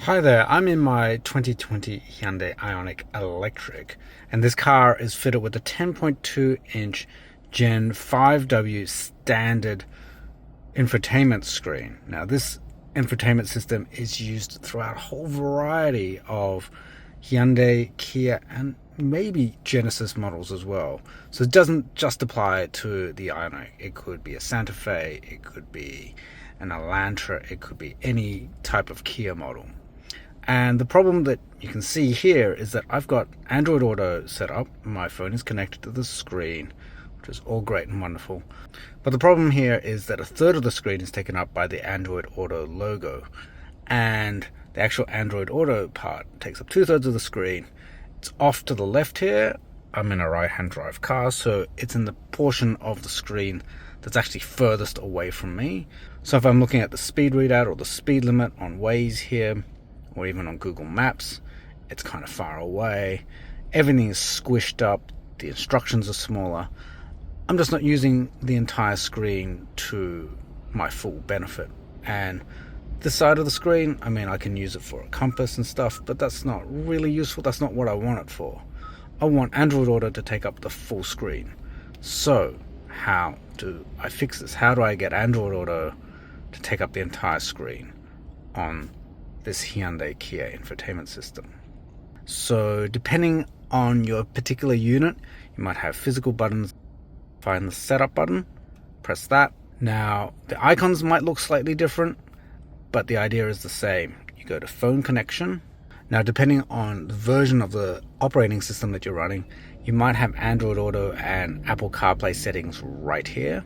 Hi there, I'm in my 2020 Hyundai Ioniq Electric, and this car is fitted with a 10.2 inch Gen5W Standard infotainment screen. Now, this infotainment system is used throughout a whole variety of Hyundai, Kia, and maybe Genesis models as well. So it doesn't just apply to the Ioniq. It could be a Santa Fe, it could be an Elantra, it could be any type of Kia model. And the problem that you can see here is that I've got Android Auto set up. My phone is connected to the screen, which is all great and wonderful. But the problem here is that a third of the screen is taken up by the Android Auto logo. And the actual Android Auto part takes up 2/3 of the screen. It's off to the left here. I'm in a right-hand drive car, so it's in the portion of the screen that's actually furthest away from me. So if I'm looking at the speed readout or the speed limit on Waze here, or even on Google Maps, it's kind of far away. Everything is squished up, the instructions are smaller. I'm just not using the entire screen to my full benefit. And this side of the screen, I mean, I can use it for a compass and stuff, but that's not really useful. That's not what I want it for. I want Android Auto to take up the full screen. So how do I fix this? How do I get Android Auto to take up the entire screen on this Hyundai Kia infotainment system? So depending on your particular unit, you might have physical buttons. Find the setup button, press that. Now the icons might look slightly different, but the idea is the same. You go to phone connection. Now depending on the version of the operating system that you're running, you might have Android Auto and Apple CarPlay settings right here,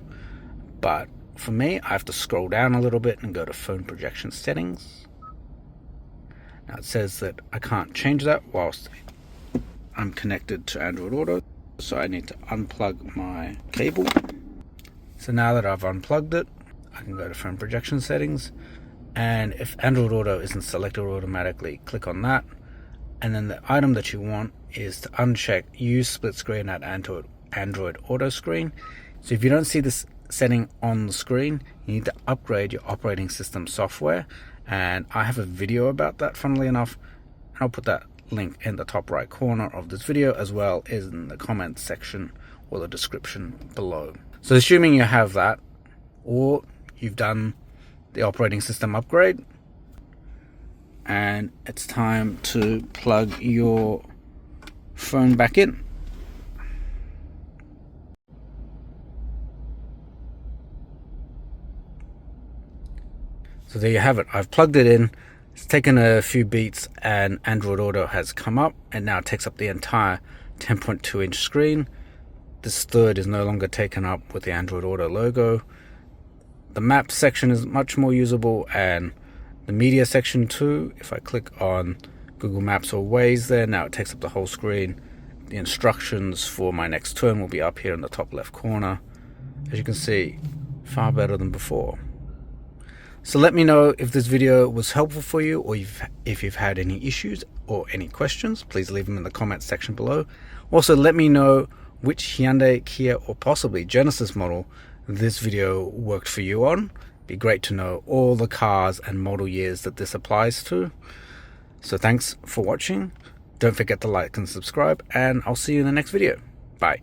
but for me I have to scroll down a little bit and go to phone projection settings. Now it says that I can't change that whilst I'm connected to Android Auto, so I need to unplug my cable. So now that I've unplugged it, I can go to phone projection settings, and if Android Auto isn't selected automatically, click on that, and then the item that you want is to uncheck use split screen at Android Auto screen. So if you don't see this setting on the screen, you need to upgrade your operating system software, and I have a video about that, funnily enough, and I'll put that link in the top right corner of this video, as well as in the comments section or the description below. So assuming you have that, or you've done the operating system upgrade, and it's time to plug your phone back in. So there you have it. I've plugged it in. It's taken a few beats and Android Auto has come up, and now it takes up the entire 10.2 inch screen. This third is no longer taken up with the Android Auto logo. The map section is much more usable, and the media section too. If I click on Google Maps or Waze there, now it takes up the whole screen. The instructions for my next turn will be up here in the top left corner. As you can see, far better than before. So let me know if this video was helpful for you, or if you've had any issues or any questions. Please leave them in the comments section below. Also, let me know which Hyundai, Kia, or possibly Genesis model this video worked for you on. Be great to know all the cars and model years that this applies to. So thanks for watching. Don't forget to like and subscribe, and I'll see you in the next video. Bye.